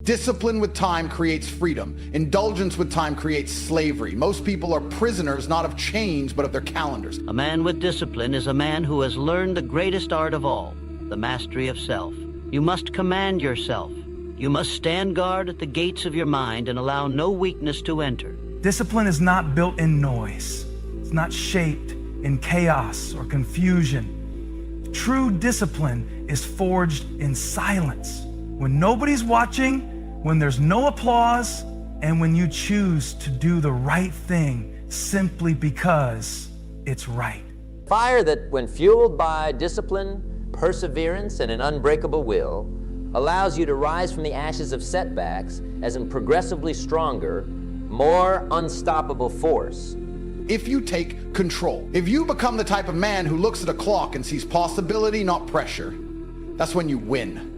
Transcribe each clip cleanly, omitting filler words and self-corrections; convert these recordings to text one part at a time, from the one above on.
Discipline with time creates freedom. Indulgence with time creates slavery. Most people are prisoners not of chains, but of their calendars. A man with discipline is a man who has learned the greatest art of all, the mastery of self. You must command yourself. You must stand guard at the gates of your mind and allow no weakness to enter. Discipline is not built in noise. It's not shaped in chaos or confusion. True discipline is forged in silence. When nobody's watching, when there's no applause, and when you choose to do the right thing simply because it's right. Fire that, when fueled by discipline, perseverance, and an unbreakable will, allows you to rise from the ashes of setbacks as a progressively stronger, more unstoppable force. If you take control, if you become the type of man who looks at a clock and sees possibility, not pressure, that's when you win.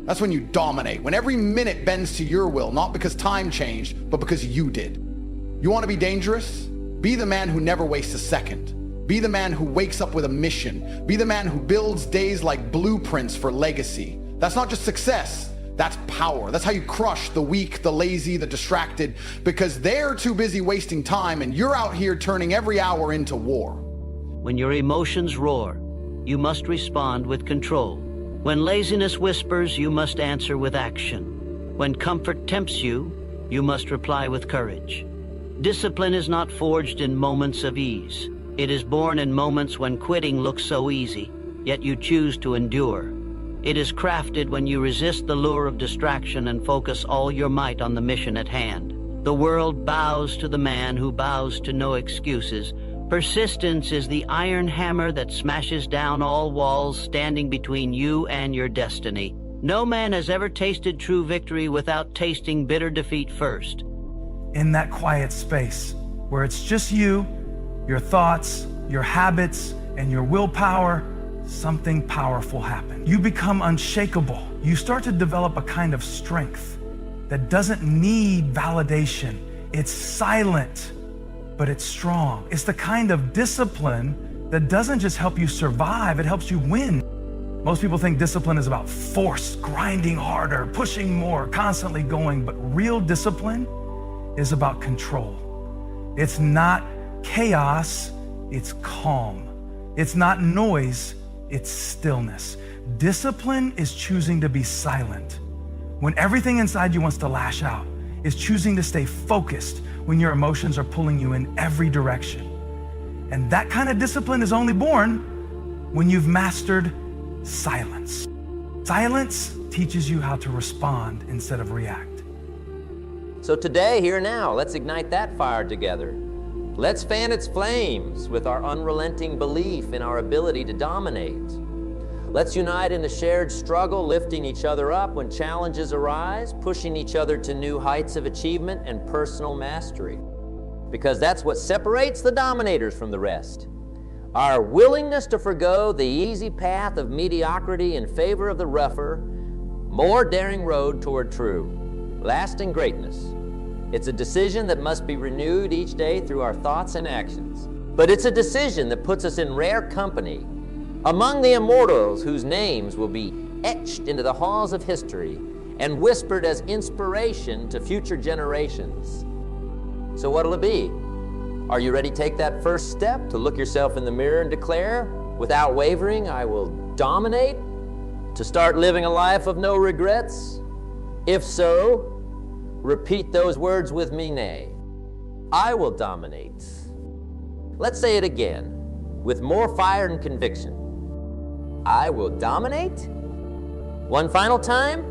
That's when you dominate, when every minute bends to your will, not because time changed, but because you did. You want to be dangerous? Be the man who never wastes a second. Be the man who wakes up with a mission. Be the man who builds days like blueprints for legacy. That's not just success, that's power. That's how you crush the weak, the lazy, the distracted, because they're too busy wasting time and you're out here turning every hour into war. When your emotions roar, you must respond with control. When laziness whispers, you must answer with action. When comfort tempts you, you must reply with courage. Discipline is not forged in moments of ease. It is born in moments when quitting looks so easy, yet you choose to endure. It is crafted when you resist the lure of distraction and focus all your might on the mission at hand. The world bows to the man who bows to no excuses. Persistence is the iron hammer that smashes down all walls standing between you and your destiny. No man has ever tasted true victory without tasting bitter defeat first. In that quiet space where it's just you, your thoughts, your habits, and your willpower, something powerful happens. You become unshakable. You start to develop a kind of strength that doesn't need validation. It's silent, but it's strong. It's the kind of discipline that doesn't just help you survive, it helps you win. Most people think discipline is about force, grinding harder, pushing more, constantly going, but real discipline is about control. It's not chaos, it's calm. It's not noise, it's stillness. Discipline is choosing to be silent when everything inside you wants to lash out. It's choosing to stay focused when your emotions are pulling you in every direction. And that kind of discipline is only born when you've mastered silence. Silence teaches you how to respond instead of react. So today, here now, let's ignite that fire together. Let's fan its flames with our unrelenting belief in our ability to dominate. Let's unite in a shared struggle, lifting each other up when challenges arise, pushing each other to new heights of achievement and personal mastery. Because that's what separates the dominators from the rest. Our willingness to forgo the easy path of mediocrity in favor of the rougher, more daring road toward true, lasting greatness. It's a decision that must be renewed each day through our thoughts and actions. But it's a decision that puts us in rare company among the immortals whose names will be etched into the halls of history and whispered as inspiration to future generations. So what'll it be? Are you ready to take that first step to look yourself in the mirror and declare, without wavering, I will dominate? To start living a life of no regrets? If so, repeat those words with me, nay. I will dominate. Let's say it again, with more fire and conviction. I will dominate. One final time,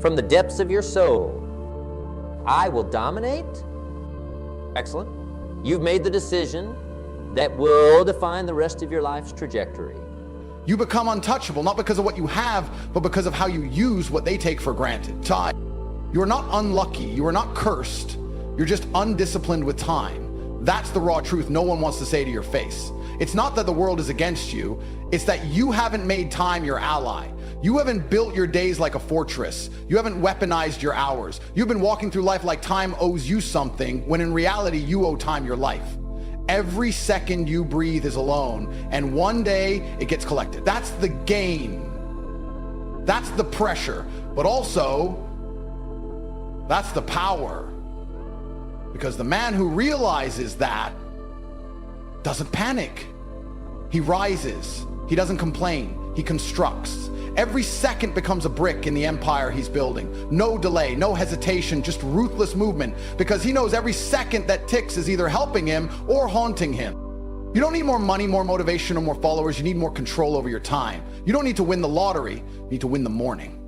from the depths of your soul. I will dominate. Excellent. You've made the decision that will define the rest of your life's trajectory. You become untouchable, not because of what you have, but because of how you use what they take for granted. Time. You are not unlucky, you are not cursed, you're just undisciplined with time. That's the raw truth no one wants to say to your face. It's not that the world is against you, it's that you haven't made time your ally. You haven't built your days like a fortress. You haven't weaponized your hours. You've been walking through life like time owes you something, when in reality you owe time your life. Every second you breathe is alone, and one day it gets collected. That's the gain. That's the pressure. But also, That's the power. Because the man who realizes that doesn't panic. He rises. He doesn't complain. He constructs. Every second becomes a brick in the empire he's building. No delay, no hesitation, just ruthless movement, because he knows every second that ticks is either helping him or haunting him. You don't need more money, more motivation, or more followers. You need more control over your time. You don't need to win the lottery. You need to win the morning.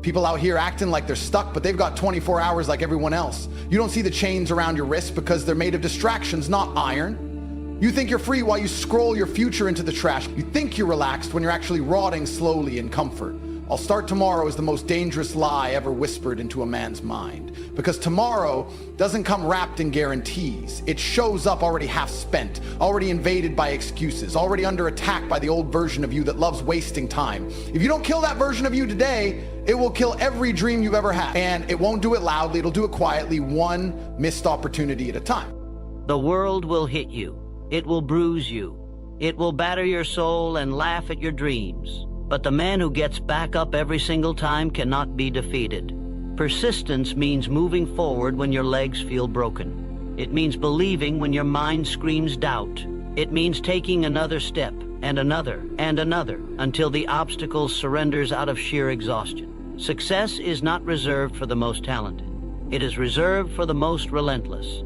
People out here acting like they're stuck, but they've got 24 hours like everyone else. You don't see the chains around your wrists because they're made of distractions, not iron. You think you're free while you scroll your future into the trash. You think you're relaxed when you're actually rotting slowly in comfort. I'll start tomorrow is the most dangerous lie ever whispered into a man's mind. Because tomorrow doesn't come wrapped in guarantees. It shows up already half spent, already invaded by excuses, already under attack by the old version of you that loves wasting time. If you don't kill that version of you today, it will kill every dream you've ever had. And it won't do it loudly, it'll do it quietly, one missed opportunity at a time. The world will hit you. It will bruise you. It will batter your soul and laugh at your dreams. But the man who gets back up every single time cannot be defeated. Persistence means moving forward when your legs feel broken. It means believing when your mind screams doubt. It means taking another step and another until the obstacle surrenders out of sheer exhaustion. Success is not reserved for the most talented. It is reserved for the most relentless.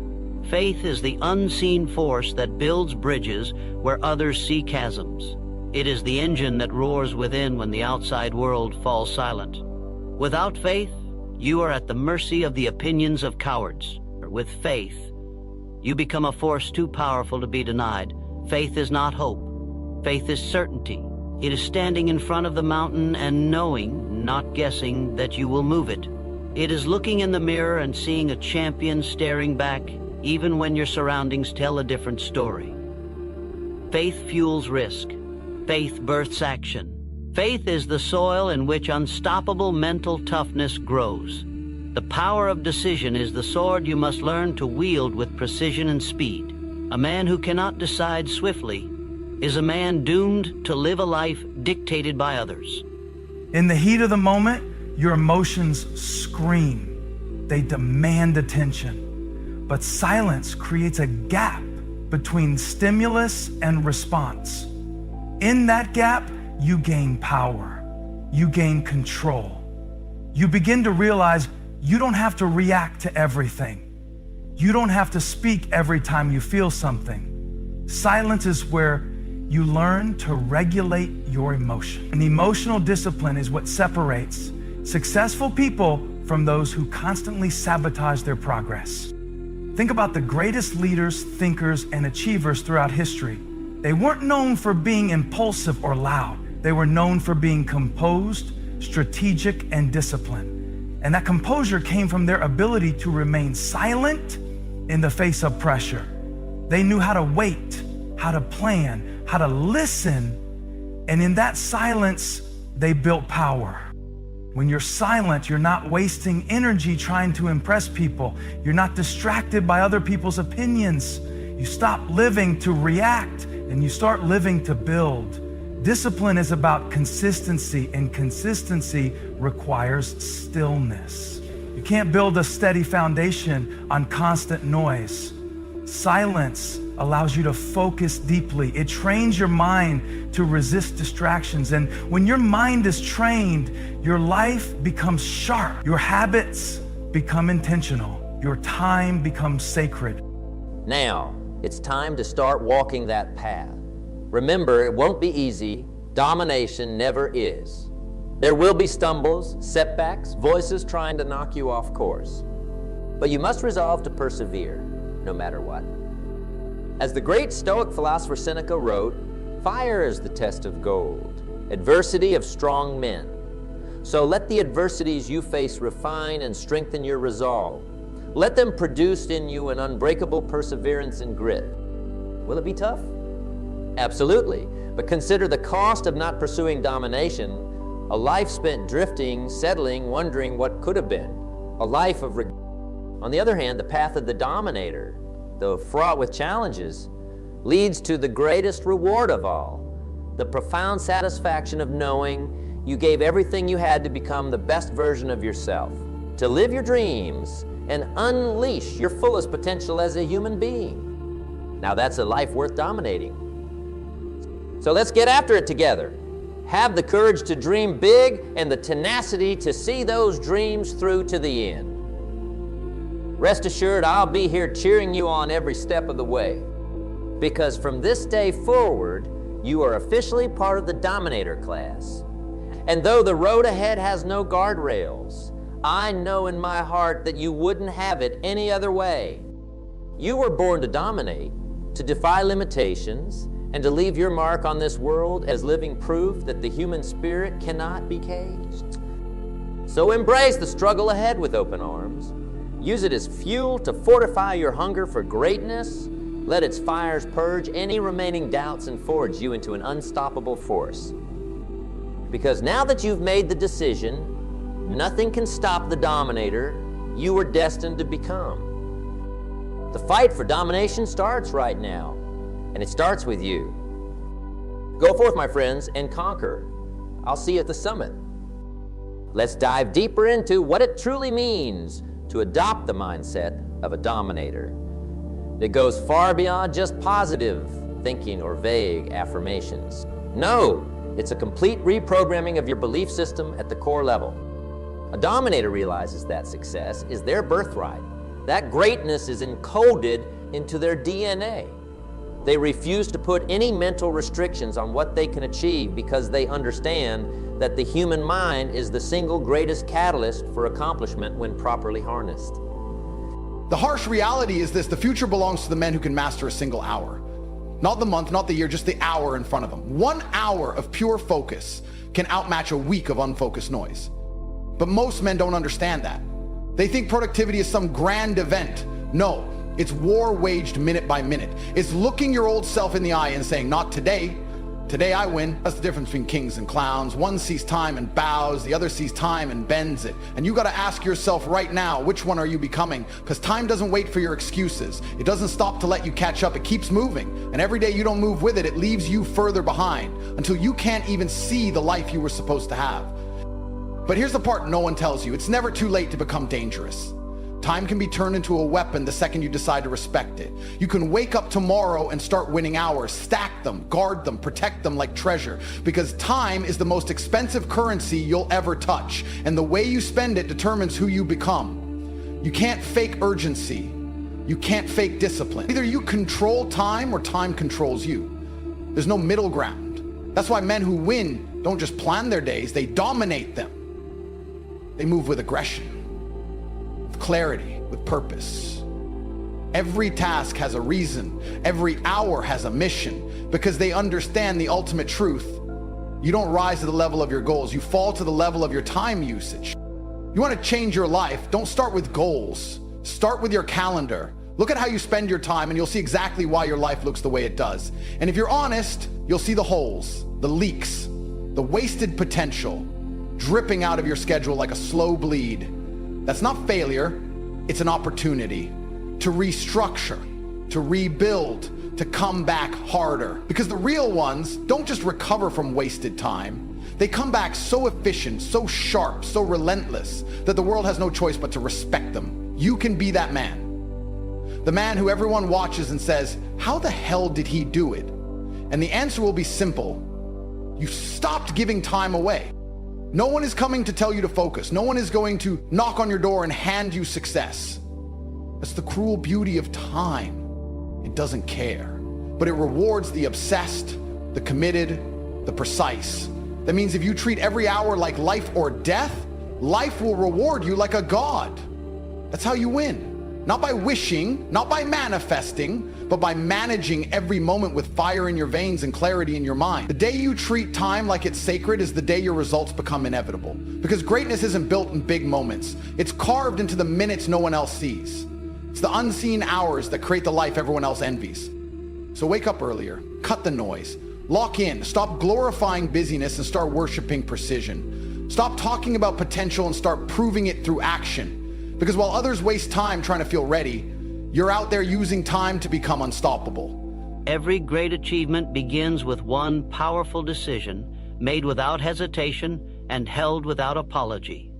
Faith is the unseen force that builds bridges where others see chasms. It is the engine that roars within when the outside world falls silent. Without faith, you are at the mercy of the opinions of cowards. With faith, you become a force too powerful to be denied. Faith is not hope. Faith is certainty. It is standing in front of the mountain and knowing, not guessing, that you will move it. It is looking in the mirror and seeing a champion staring back, even when your surroundings tell a different story. Faith fuels risk. Faith births action. Faith is the soil in which unstoppable mental toughness grows. The power of decision is the sword you must learn to wield with precision and speed. A man who cannot decide swiftly is a man doomed to live a life dictated by others. In the heat of the moment, your emotions scream. They demand attention. But silence creates a gap between stimulus and response. In that gap, you gain power. You gain control. You begin to realize you don't have to react to everything. You don't have to speak every time you feel something. Silence is where you learn to regulate your emotion. And emotional discipline is what separates successful people from those who constantly sabotage their progress. Think about the greatest leaders, thinkers, and achievers throughout history. They weren't known for being impulsive or loud. They were known for being composed, strategic, and disciplined. And that composure came from their ability to remain silent in the face of pressure. They knew how to wait, how to plan, how to listen, and in that silence, they built power. When you're silent, you're not wasting energy trying to impress people. You're not distracted by other people's opinions. You stop living to react and you start living to build. Discipline is about consistency, and consistency requires stillness. You can't build a steady foundation on constant noise. Silence allows you to focus deeply. It trains your mind to resist distractions. And when your mind is trained, your life becomes sharp. Your habits become intentional. Your time becomes sacred. Now, it's time to start walking that path. Remember, it won't be easy. Domination never is. There will be stumbles, setbacks, voices trying to knock you off course. But you must resolve to persevere, no matter what. As the great Stoic philosopher Seneca wrote, fire is the test of gold, adversity of strong men. So let the adversities you face refine and strengthen your resolve. Let them produce in you an unbreakable perseverance and grit. Will it be tough? Absolutely. But consider the cost of not pursuing domination, a life spent drifting, settling, wondering what could have been, a life of regret. On the other hand, the path of the dominator, though fraught with challenges, leads to the greatest reward of all, the profound satisfaction of knowing you gave everything you had to become the best version of yourself, to live your dreams and unleash your fullest potential as a human being. Now that's a life worth dominating. So let's get after it together. Have the courage to dream big and the tenacity to see those dreams through to the end. Rest assured, I'll be here cheering you on every step of the way. Because from this day forward, you are officially part of the Dominator class. And though the road ahead has no guardrails, I know in my heart that you wouldn't have it any other way. You were born to dominate, to defy limitations, and to leave your mark on this world as living proof that the human spirit cannot be caged. So embrace the struggle ahead with open arms. Use it as fuel to fortify your hunger for greatness. Let its fires purge any remaining doubts and forge you into an unstoppable force. Because now that you've made the decision, nothing can stop the dominator you were destined to become. The fight for domination starts right now, and it starts with you. Go forth, my friends, and conquer. I'll see you at the summit. Let's dive deeper into what it truly means to adopt the mindset of a dominator. It goes far beyond just positive thinking or vague affirmations. No, it's a complete reprogramming of your belief system at the core level. A dominator realizes that success is their birthright. That greatness is encoded into their DNA. They refuse to put any mental restrictions on what they can achieve because they understand that the human mind is the single greatest catalyst for accomplishment when properly harnessed. The harsh reality is this: the future belongs to the men who can master a single hour. Not the month, not the year, just the hour in front of them. 1 hour of pure focus can outmatch a week of unfocused noise. But most men don't understand that. They think productivity is some grand event. No, it's war waged minute by minute. It's looking your old self in the eye and saying, not today. Today I win. That's the difference between kings and clowns. One sees time and bows, the other sees time and bends it. And you gotta ask yourself right now, which one are you becoming? Because time doesn't wait for your excuses. It doesn't stop to let you catch up, it keeps moving. And every day you don't move with it, it leaves you further behind until you can't even see the life you were supposed to have. But here's the part no one tells you: it's never too late to become dangerous. Time can be turned into a weapon the second you decide to respect it. You can wake up tomorrow and start winning hours, stack them, guard them, protect them like treasure, because time is the most expensive currency you'll ever touch, and the way you spend it determines who you become. You can't fake urgency. You can't fake discipline. Either you control time or time controls you. There's no middle ground. That's why men who win don't just plan their days, they dominate them. They move with aggression, clarity, with purpose. Every task has a reason. Every hour has a mission, because they understand the ultimate truth. You don't rise to the level of your goals. You fall to the level of your time usage. You want to change your life? Don't start with goals. Start with your calendar. Look at how you spend your time and you'll see exactly why your life looks the way it does. And if you're honest, you'll see the holes, the leaks, the wasted potential dripping out of your schedule like a slow bleed. That's not failure, it's an opportunity to restructure, to rebuild, to come back harder. Because the real ones don't just recover from wasted time, they come back so efficient, so sharp, so relentless that the world has no choice but to respect them. You can be that man. The man who everyone watches and says, how the hell did he do it? And the answer will be simple. You stopped giving time away. No one is coming to tell you to focus. No one is going to knock on your door and hand you success. That's the cruel beauty of time. It doesn't care, but it rewards the obsessed, the committed, the precise. That means if you treat every hour like life or death, life will reward you like a god. That's how you win. Not by wishing, not by manifesting, but by managing every moment with fire in your veins and clarity in your mind. The day you treat time like it's sacred is the day your results become inevitable. Because greatness isn't built in big moments. It's carved into the minutes no one else sees. It's the unseen hours that create the life everyone else envies. So wake up earlier, cut the noise, lock in, stop glorifying busyness and start worshiping precision. Stop talking about potential and start proving it through action. Because while others waste time trying to feel ready, you're out there using time to become unstoppable. Every great achievement begins with one powerful decision made without hesitation and held without apology.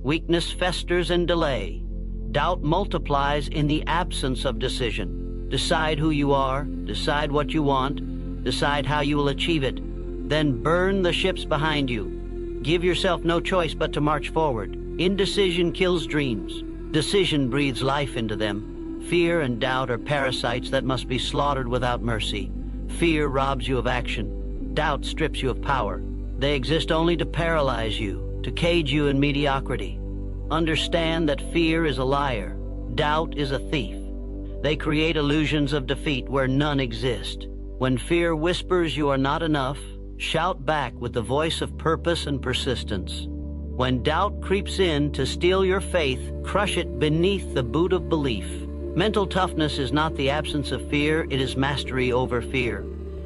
Weakness festers in delay. Doubt multiplies in the absence of decision. Decide who you are, decide what you want, decide how you will achieve it. Then burn the ships behind you. Give yourself no choice but to march forward. Indecision kills dreams. Decision breathes life into them. Fear and doubt are parasites that must be slaughtered without mercy. Fear robs you of action. Doubt strips you of power. They exist only to paralyze you, to cage you in mediocrity. Understand that fear is a liar. Doubt is a thief. They create illusions of defeat where none exist. When fear whispers you are not enough, shout back with the voice of purpose and persistence. When doubt creeps in to steal your faith, crush it beneath the boot of belief. Mental toughness is not the absence of fear, it is mastery over fear.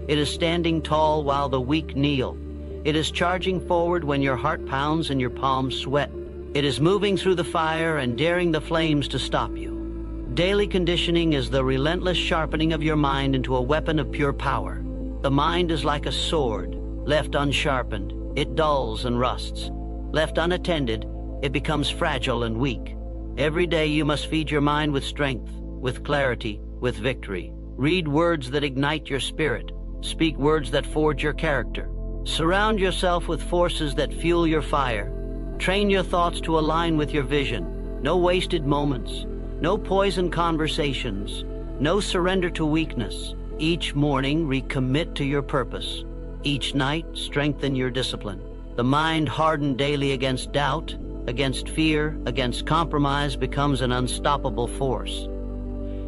It is standing tall while the weak kneel. It is charging forward when your heart pounds and your palms sweat. It is moving through the fire and daring the flames to stop you. Daily conditioning is the relentless sharpening of your mind into a weapon of pure power. The mind is like a sword. Left unsharpened, it dulls and rusts. Left unattended, it becomes fragile and weak. Every day you must feed your mind with strength, with clarity, with victory. Read words that ignite your spirit. Speak words that forge your character. Surround yourself with forces that fuel your fire. Train your thoughts to align with your vision. No wasted moments. No poisoned conversations. No surrender to weakness. Each morning, recommit to your purpose. Each night, strengthen your discipline. The mind hardened daily against doubt, against fear, against compromise becomes an unstoppable force.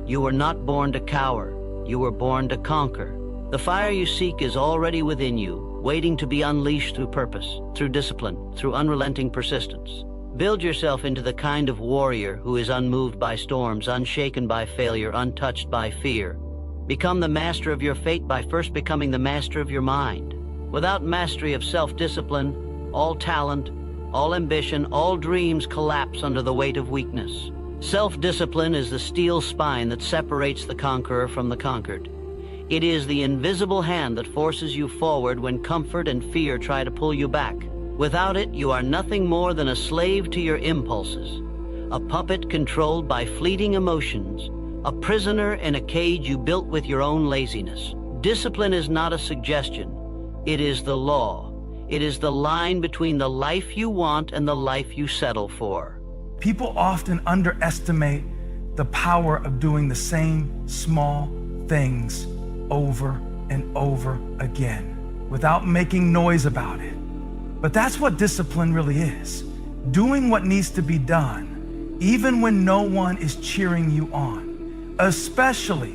You were not born to cower. You were born to conquer. The fire you seek is already within you, waiting to be unleashed through purpose, through discipline, through unrelenting persistence. Build yourself into the kind of warrior who is unmoved by storms, unshaken by failure, untouched by fear. Become the master of your fate by first becoming the master of your mind. Without mastery of self-discipline, all talent, all ambition, all dreams collapse under the weight of weakness. Self-discipline is the steel spine that separates the conqueror from the conquered. It is the invisible hand that forces you forward when comfort and fear try to pull you back. Without it, you are nothing more than a slave to your impulses, a puppet controlled by fleeting emotions, a prisoner in a cage you built with your own laziness. Discipline is not a suggestion. It is the law. It is the line between the life you want and the life you settle for. People often underestimate the power of doing the same small things over and over again without making noise about it. But that's what discipline really is. Doing what needs to be done, even when no one is cheering you on, especially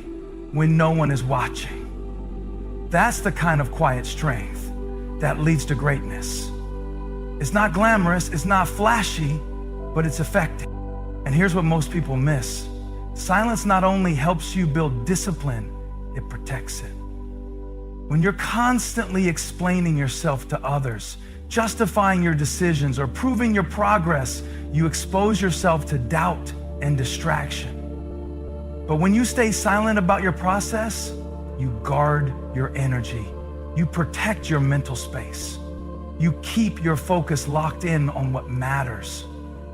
when no one is watching. That's the kind of quiet strength that leads to greatness. It's not glamorous, it's not flashy, but it's effective. And here's what most people miss. Silence not only helps you build discipline, it protects it. When you're constantly explaining yourself to others, justifying your decisions, or proving your progress, you expose yourself to doubt and distraction. But when you stay silent about your process, you guard your energy. You protect your mental space. You keep your focus locked in on what matters.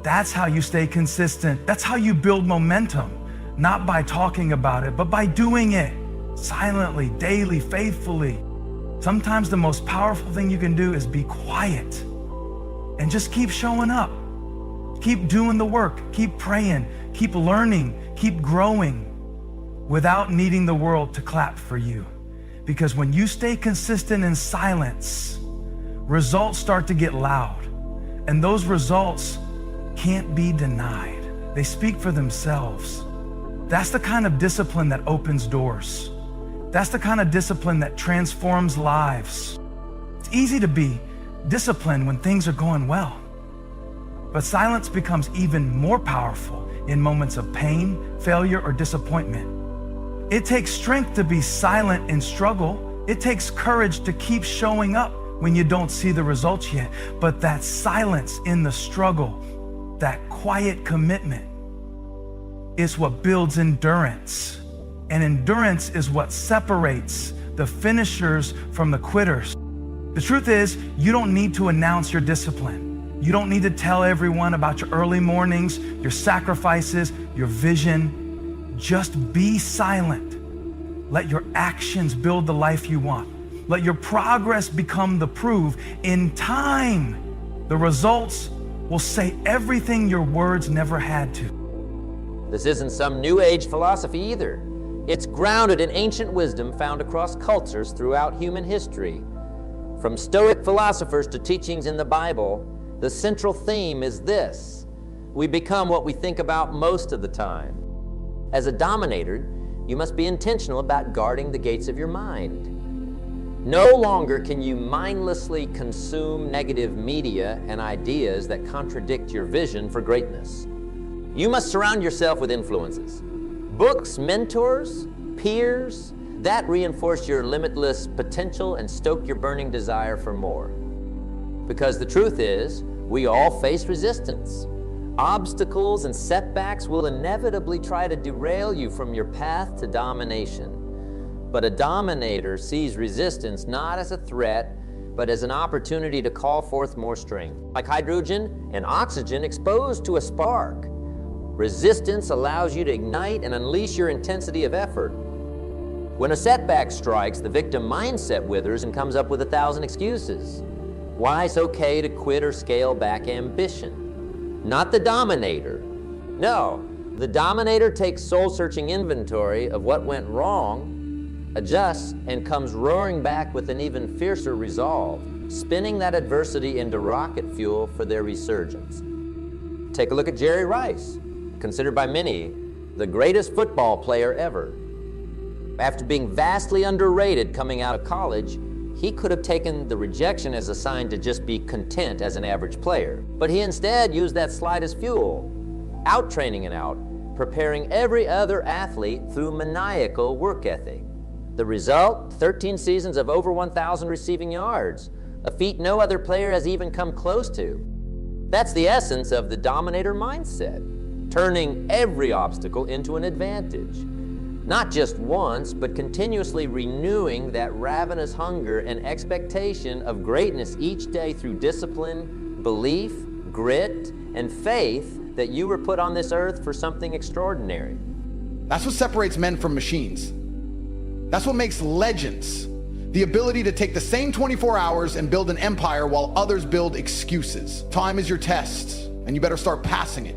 That's how you stay consistent. That's how you build momentum, not by talking about it, but by doing it silently, daily, faithfully. Sometimes the most powerful thing you can do is be quiet and just keep showing up. Keep doing the work, keep praying, keep learning, keep growing without needing the world to clap for you. Because when you stay consistent in silence, results start to get loud, and those results can't be denied. They speak for themselves. That's the kind of discipline that opens doors. That's the kind of discipline that transforms lives. It's easy to be disciplined when things are going well, but silence becomes even more powerful in moments of pain, failure, or disappointment. It takes strength to be silent in struggle. It takes courage to keep showing up when you don't see the results yet. But that silence in the struggle, that quiet commitment, is what builds endurance. And endurance is what separates the finishers from the quitters. The truth is, you don't need to announce your discipline. You don't need to tell everyone about your early mornings, your sacrifices, your vision. Just be silent. Let your actions build the life you want. Let your progress become the proof. In time, the results will say everything your words never had to. This isn't some new age philosophy either. It's grounded in ancient wisdom found across cultures throughout human history. From Stoic philosophers to teachings in the Bible, the central theme is this: we become what we think about most of the time. As a dominator, you must be intentional about guarding the gates of your mind. No longer can you mindlessly consume negative media and ideas that contradict your vision for greatness. You must surround yourself with influences. Books, mentors, peers, that reinforce your limitless potential and stoke your burning desire for more. Because the truth is, we all face resistance. Obstacles and setbacks will inevitably try to derail you from your path to domination. But a dominator sees resistance not as a threat, but as an opportunity to call forth more strength. Like hydrogen and oxygen exposed to a spark. Resistance allows you to ignite and unleash your intensity of effort. When a setback strikes, the victim mindset withers and comes up with 1,000 excuses. Why it's okay to quit or scale back ambition. Not the dominator. No, the dominator takes soul-searching inventory of what went wrong, adjusts, and comes roaring back with an even fiercer resolve, spinning that adversity into rocket fuel for their resurgence. Take a look at Jerry Rice, considered by many the greatest football player ever. After being vastly underrated coming out of college, he could have taken the rejection as a sign to just be content as an average player. But he instead used that slide as fuel, out-training and out, preparing every other athlete through maniacal work ethic. The result, 13 seasons of over 1,000 receiving yards, a feat no other player has even come close to. That's the essence of the dominator mindset. Turning every obstacle into an advantage. Not just once, but continuously renewing that ravenous hunger and expectation of greatness each day through discipline, belief, grit, and faith that you were put on this earth for something extraordinary. That's what separates men from machines. That's what makes legends. The ability to take the same 24 hours and build an empire while others build excuses. Time is your test, and you better start passing it.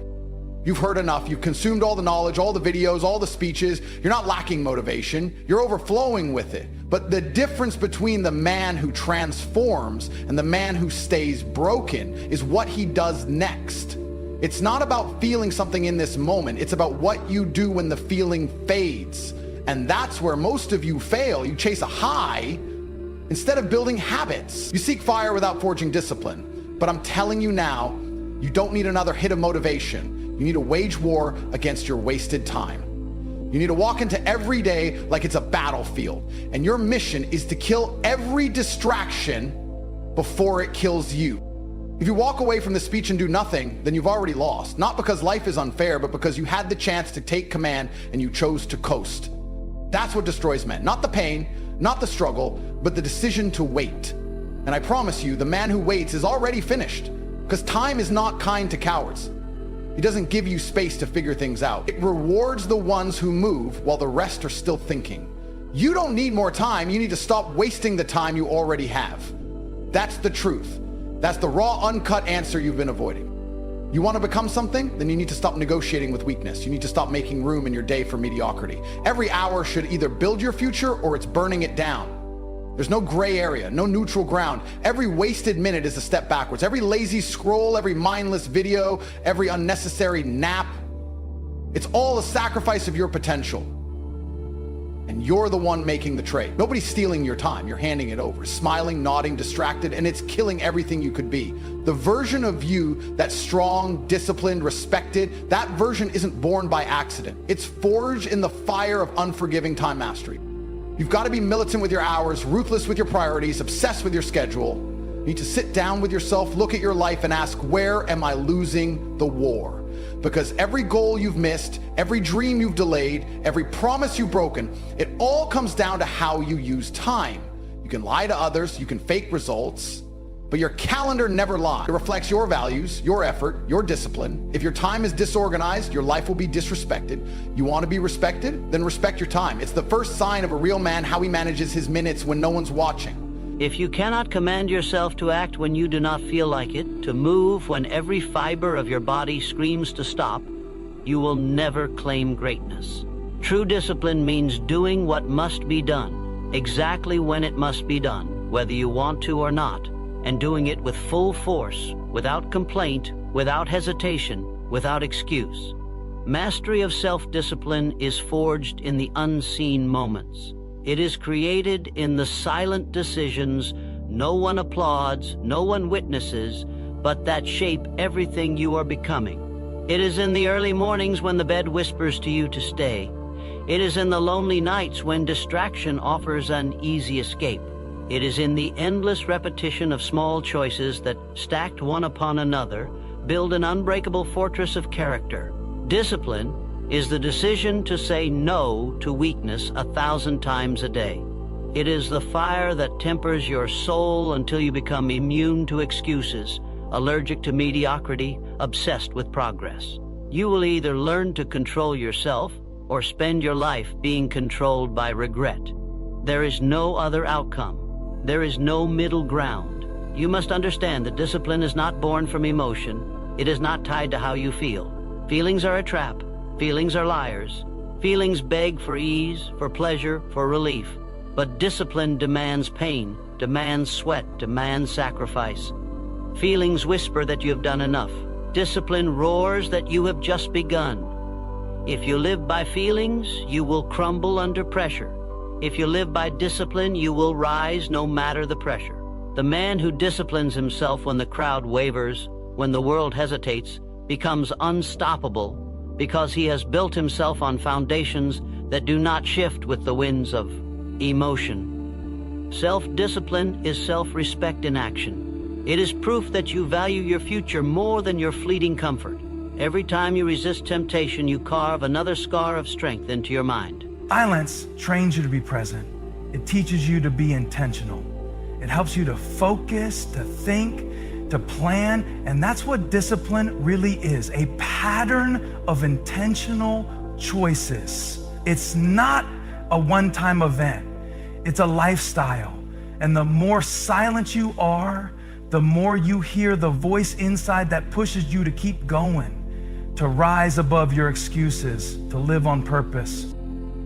You've heard enough. You've consumed all the knowledge, all the videos, all the speeches. You're not lacking motivation. You're overflowing with it. But the difference between the man who transforms and the man who stays broken is what he does next. It's not about feeling something in this moment. It's about what you do when the feeling fades. And that's where most of you fail. You chase a high instead of building habits. You seek fire without forging discipline. But I'm telling you now, you don't need another hit of motivation. You need to wage war against your wasted time. You need to walk into every day like it's a battlefield. And your mission is to kill every distraction before it kills you. If you walk away from the speech and do nothing, then you've already lost. Not because life is unfair, but because you had the chance to take command and you chose to coast. That's what destroys men. Not the pain, not the struggle, but the decision to wait. And I promise you, the man who waits is already finished. Because time is not kind to cowards. He doesn't give you space to figure things out. It rewards the ones who move while the rest are still thinking. You don't need more time. You need to stop wasting the time you already have. That's the truth. That's the raw, uncut answer you've been avoiding. You want to become something? Then you need to stop negotiating with weakness. You need to stop making room in your day for mediocrity. Every hour should either build your future or it's burning it down. There's no gray area, no neutral ground. Every wasted minute is a step backwards. Every lazy scroll, every mindless video, every unnecessary nap, it's all a sacrifice of your potential. And you're the one making the trade. Nobody's stealing your time. You're handing it over, smiling, nodding, distracted, and it's killing everything you could be. The version of you that's strong, disciplined, respected, that version isn't born by accident. It's forged in the fire of unforgiving time mastery. You've got to be militant with your hours, ruthless with your priorities, obsessed with your schedule. You need to sit down with yourself, look at your life, and ask, where am I losing the war? Because every goal you've missed, every dream you've delayed, every promise you've broken, it all comes down to how you use time. You can lie to others, you can fake results, But your calendar never lies. It reflects your values, your effort, your discipline. If your time is disorganized, your life will be disrespected. You want to be respected? Then respect your time. It's the first sign of a real man, how he manages his minutes when no one's watching. If you cannot command yourself to act when you do not feel like it, to move when every fiber of your body screams to stop, you will never claim greatness. True discipline means doing what must be done, exactly when it must be done, whether you want to or not, and doing it with full force, without complaint, without hesitation, without excuse. Mastery of self-discipline is forged in the unseen moments. It is created in the silent decisions no one applauds, no one witnesses, but that shape everything you are becoming. It is in the early mornings when the bed whispers to you to stay. It is in the lonely nights when distraction offers an easy escape. It is in the endless repetition of small choices that, stacked one upon another, build an unbreakable fortress of character. Discipline is the decision to say no to weakness 1,000 times a day. It is the fire that tempers your soul until you become immune to excuses, allergic to mediocrity, obsessed with progress. You will either learn to control yourself or spend your life being controlled by regret. There is no other outcome. There is no middle ground. You must understand that discipline is not born from emotion. It is not tied to how you feel. Feelings are a trap. Feelings are liars. Feelings beg for ease, for pleasure, for relief. But discipline demands pain, demands sweat, demands sacrifice. Feelings whisper that you have done enough. Discipline roars that you have just begun. If you live by feelings, you will crumble under pressure. If you live by discipline, you will rise no matter the pressure. The man who disciplines himself when the crowd wavers, when the world hesitates, becomes unstoppable because he has built himself on foundations that do not shift with the winds of emotion. Self-discipline is self-respect in action. It is proof that you value your future more than your fleeting comfort. Every time you resist temptation, you carve another scar of strength into your mind. Silence trains you to be present. It teaches you to be intentional. It helps you to focus, to think, to plan, and that's what discipline really is, a pattern of intentional choices. It's not a one-time event. It's a lifestyle. And the more silent you are, the more you hear the voice inside that pushes you to keep going, to rise above your excuses, to live on purpose.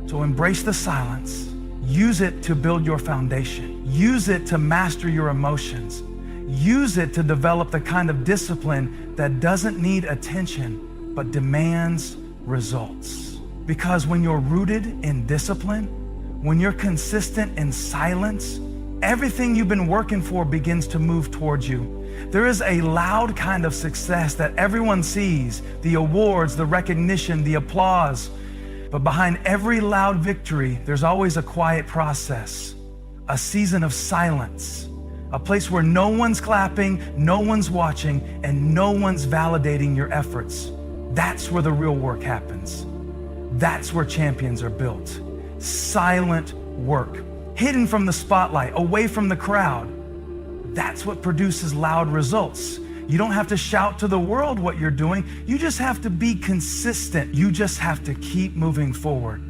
So embrace the silence. Use it to build your foundation. Use it to master your emotions. Use it to develop the kind of discipline that doesn't need attention, but demands results. Because when you're rooted in discipline, when you're consistent in silence, everything you've been working for begins to move towards you. There is a loud kind of success that everyone sees, the awards, the recognition, the applause. But behind every loud victory, there's always a quiet process, a season of silence, a place where no one's clapping, no one's watching, and no one's validating your efforts. That's where the real work happens. That's where champions are built. Silent work, hidden from the spotlight, away from the crowd. That's what produces loud results. You don't have to shout to the world what you're doing. You just have to be consistent. You just have to keep moving forward,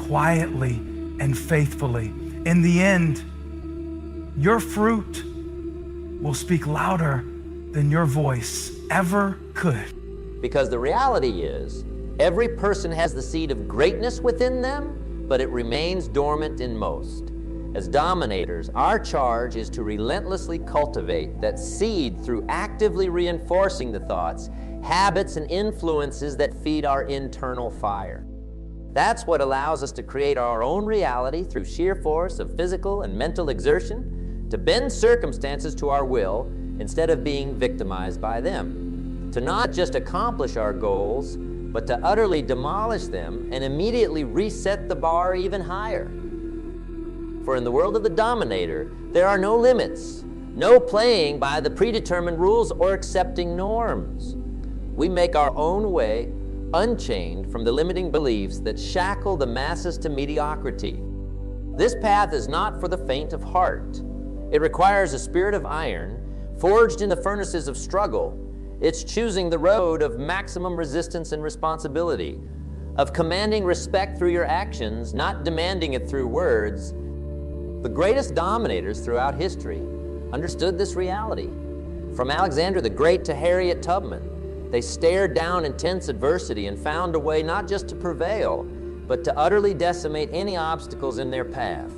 quietly and faithfully. In the end, your fruit will speak louder than your voice ever could. Because the reality is, every person has the seed of greatness within them, but it remains dormant in most. As dominators, our charge is to relentlessly cultivate that seed through actively reinforcing the thoughts, habits, and influences that feed our internal fire. That's what allows us to create our own reality through sheer force of physical and mental exertion, to bend circumstances to our will instead of being victimized by them, to not just accomplish our goals, but to utterly demolish them and immediately reset the bar even higher. For in the world of the dominator, there are no limits, no playing by the predetermined rules or accepting norms. We make our own way, unchained from the limiting beliefs that shackle the masses to mediocrity. This path is not for the faint of heart. It requires a spirit of iron, forged in the furnaces of struggle. It's choosing the road of maximum resistance and responsibility, of commanding respect through your actions, not demanding it through words. The greatest dominators throughout history understood this reality. From Alexander the Great to Harriet Tubman, they stared down intense adversity and found a way not just to prevail, but to utterly decimate any obstacles in their path.